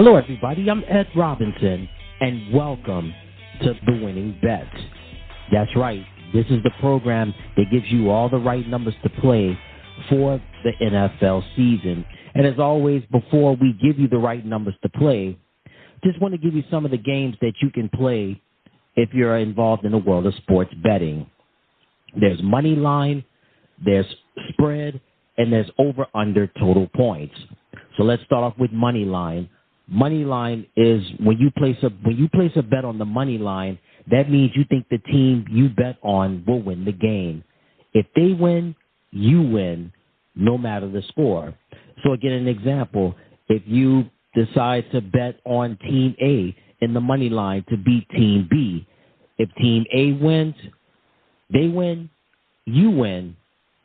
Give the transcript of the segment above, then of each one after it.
Hello, everybody. I'm Ed Robinson, and welcome to The Winning Bets. That's right. This is the program that gives you all the right numbers to play for the NFL season. And as always, before we give you the right numbers to play, just want to give you some of the games that you can play if you're involved in the world of sports betting. There's money line, there's spread, and there's over-under total points. So let's start off with money line. Money line is when you place a bet on the money line, that means you think the team you bet on will win the game. If they win, you win, no matter the score. So again, an example, if you decide to bet on Team A in the money line to beat Team B, if Team A wins, they win, you win,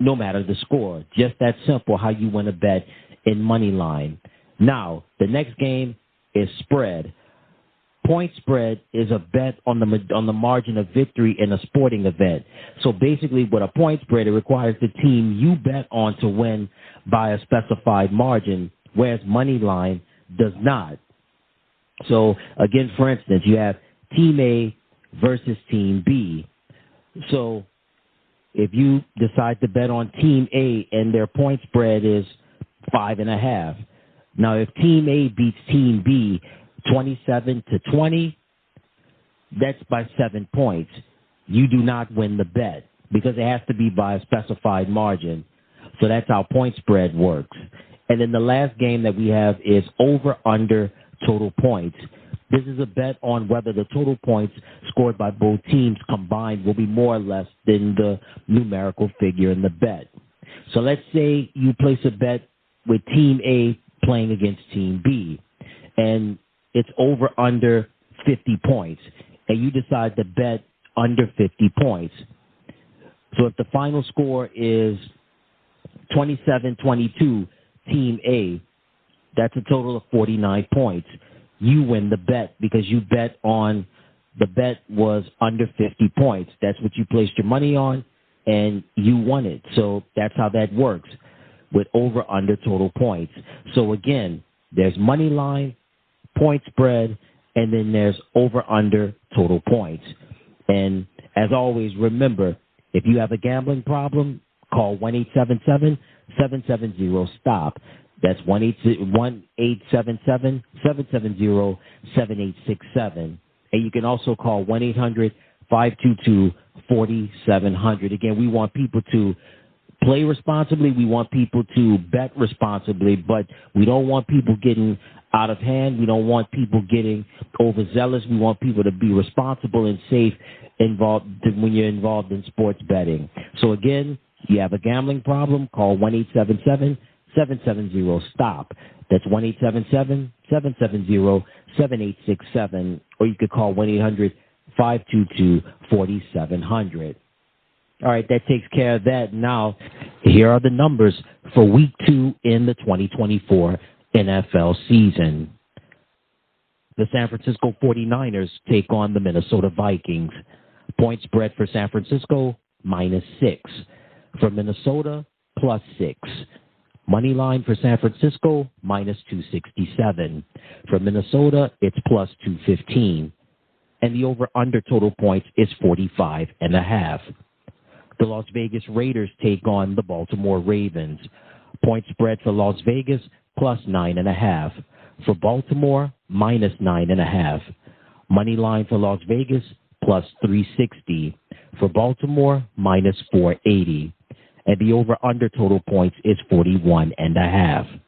no matter the score. Just that simple how you win a bet in money line. Now, the next game is spread. Point spread is a bet on the margin of victory in a sporting event. So basically, with a point spread, it requires the team you bet on to win by a specified margin, whereas money line does not. So again, for instance, you have Team A versus Team B. So if you decide to bet on Team A and their point spread is 5.5. Now, if Team A beats Team B 27-20, that's by 7 points. You do not win the bet because it has to be by a specified margin. So that's how point spread works. And then the last game that we have is over-under total points. This is a bet on whether the total points scored by both teams combined will be more or less than the numerical figure in the bet. So let's say you place a bet with Team A playing against Team B, and it's over under 50 points, and you decide to bet under 50 points. So if the final score is 27-22, Team A, that's a total of 49 points. You win the bet because you bet on the bet was under 50 points. That's what you placed your money on, and you won it. So that's how that works with over-under total points. So again, there's money line, point spread, and then there's over-under total points. And as always, remember, if you have a gambling problem, call 1-877-770-STOP. That's 1-877-770-7867. And you can also call 1-800-522-4700. Again, we want people to play responsibly. We want people to bet responsibly, but we don't want people getting out of hand. We don't want people getting overzealous. We want people to be responsible and safe when you're involved in sports betting. So again, you have a gambling problem, call 1-877-770-STOP. That's 1-877-770-7867, or you could call 1-800-522-4700. All right, that takes care of that. Now, here are the numbers for Week 2 in the 2024 NFL season. The San Francisco 49ers take on the Minnesota Vikings. Point spread for San Francisco, -6. For Minnesota, +6. Money line for San Francisco, -267. For Minnesota, it's +215. And the over-under total points is 45.5. The Las Vegas Raiders take on the Baltimore Ravens. Point spread for Las Vegas, +9.5. For Baltimore, -9.5. Money line for Las Vegas, +360. For Baltimore, -480. And the over-under total points is 41.5.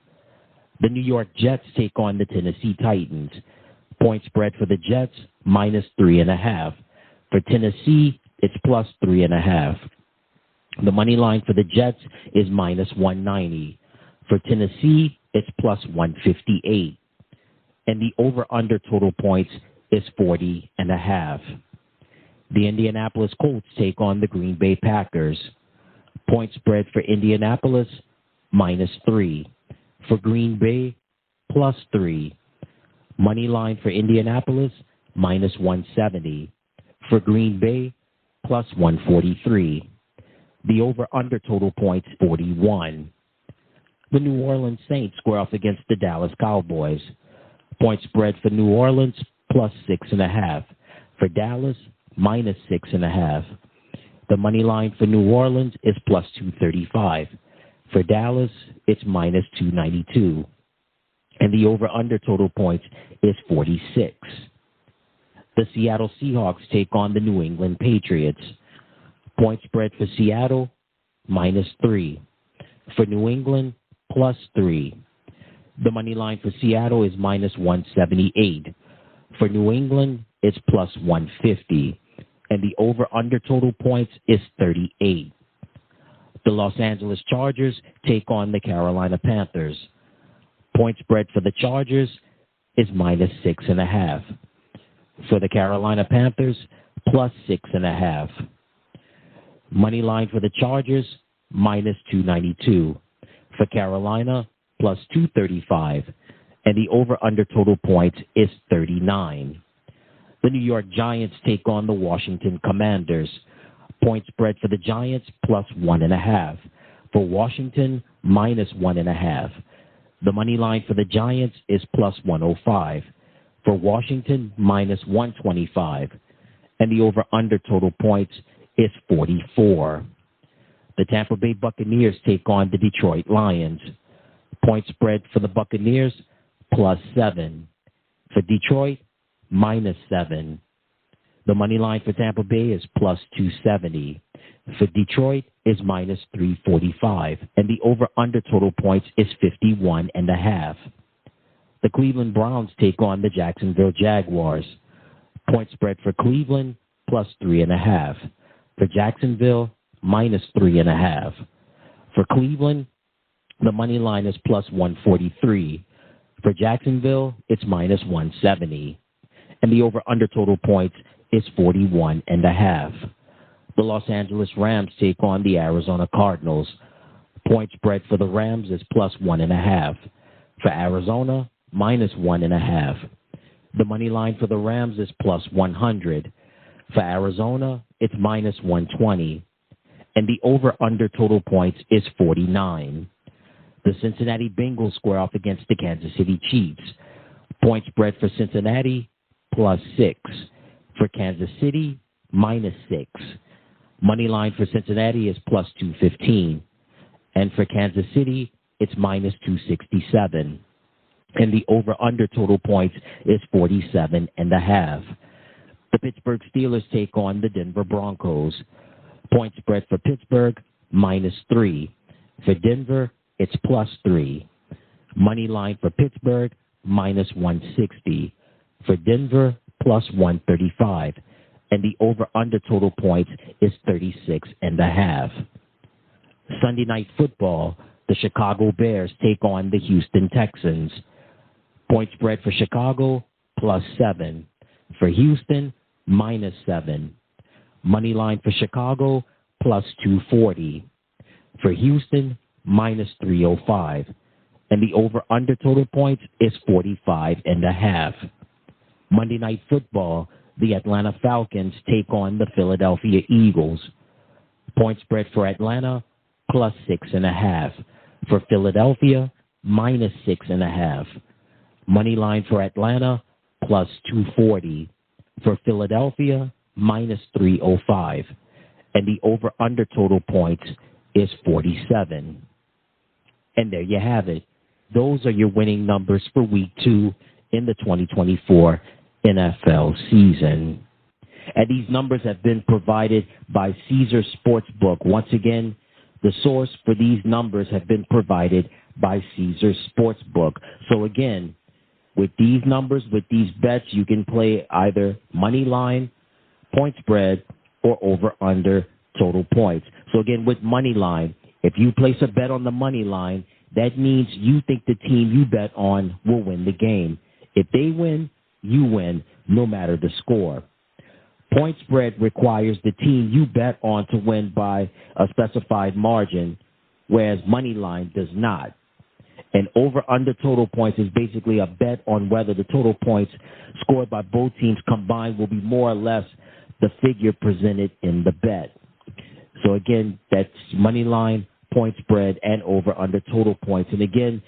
The New York Jets take on the Tennessee Titans. Point spread for the Jets, -3.5. For Tennessee, it's +3.5. The money line for the Jets is -190. For Tennessee, it's +158. And the over-under total points is 40.5. The Indianapolis Colts take on the Green Bay Packers. Point spread for Indianapolis, -3. For Green Bay, +3. Money line for Indianapolis, -170. For Green Bay, +143. The over-under total points, 41. The New Orleans Saints square off against the Dallas Cowboys. Point spread for New Orleans, plus 6.5. For Dallas, minus 6.5. The money line for New Orleans is plus 235. For Dallas, it's minus 292. And the over-under total points is 46. The Seattle Seahawks take on the New England Patriots. Point spread for Seattle, minus 3. For New England, plus 3. The money line for Seattle is minus 178. For New England, it's plus 150. And the over-under total points is 38. The Los Angeles Chargers take on the Carolina Panthers. Point spread for the Chargers is minus 6.5. For the Carolina Panthers, plus 6.5. Money line for the Chargers, minus 292. For Carolina, plus 235. And the over-under total points is 39. The New York Giants take on the Washington Commanders. Point spread for the Giants, plus 1.5. For Washington, minus 1.5. The money line for the Giants is plus 105. For Washington, minus 125. And the over-under total points is 44. The Tampa Bay Buccaneers take on the Detroit Lions. Point spread for the Buccaneers, plus 7. For Detroit, minus 7. The money line for Tampa Bay is plus 270. For Detroit is minus 345. And the over-under total points is 51.5. The Cleveland Browns take on the Jacksonville Jaguars. Point spread for Cleveland, plus 3.5. For Jacksonville, minus 3.5. For Cleveland, the money line is plus 143. For Jacksonville, it's minus 170. And the over-under total points is 41.5. The Los Angeles Rams take on the Arizona Cardinals. Point spread for the Rams is plus 1.5. For Arizona, minus 1.5. The money line for the Rams is plus 100. For Arizona, it's minus 120. And the over-under total points is 49. The Cincinnati Bengals square off against the Kansas City Chiefs. Point spread for Cincinnati, plus 6. For Kansas City, minus 6. Money line for Cincinnati is plus 215. And for Kansas City, it's minus 267. And the over-under total points is 47.5. The Pittsburgh Steelers take on the Denver Broncos. Point spread for Pittsburgh, minus 3. For Denver, it's plus 3. Money line for Pittsburgh, minus 160. For Denver, plus 135. And the over-under total points is 36.5. Sunday Night Football, the Chicago Bears take on the Houston Texans. Point spread for Chicago, plus 7. For Houston, minus 7. Money line for Chicago, plus 240. For Houston, minus 305. And the over-under total points is 45.5. Monday Night Football, the Atlanta Falcons take on the Philadelphia Eagles. Point spread for Atlanta, plus 6.5. For Philadelphia, minus 6.5. Money line for Atlanta, plus 240. For Philadelphia, minus 305. And the over-under total points is 47. And there you have it. Those are your winning numbers for Week 2 in the 2024 NFL season. And these numbers have been provided by Caesar Sportsbook. Once again, the source for these numbers have been provided by Caesar Sportsbook. So again, with these numbers, with these bets, you can play either money line, point spread, or over-under total points. So again, with money line, if you place a bet on the money line, that means you think the team you bet on will win the game. If they win, you win, no matter the score. Point spread requires the team you bet on to win by a specified margin, whereas money line does not. And over-under total points is basically a bet on whether the total points scored by both teams combined will be more or less the figure presented in the bet. So again, that's money line, point spread, and over-under total points. And again,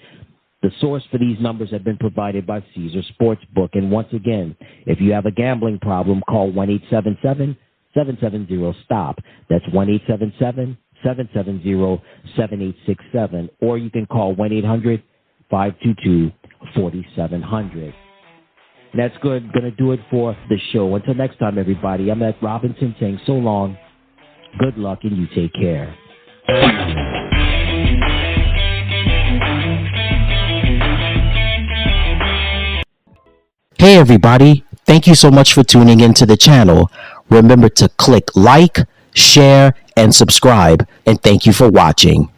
The source for these numbers have been provided by Caesar Sportsbook. And once again, if you have a gambling problem, call 1-877-770-STOP. That's 1-877-770-7867. Or you can call 1-800-522-4700. That's good. Going to do it for the show. Until next time, everybody, I'm Ed Robinson saying so long, good luck, and you take care. Hey everybody, thank you so much for tuning into the channel. Remember to click like, share, and subscribe, and thank you for watching.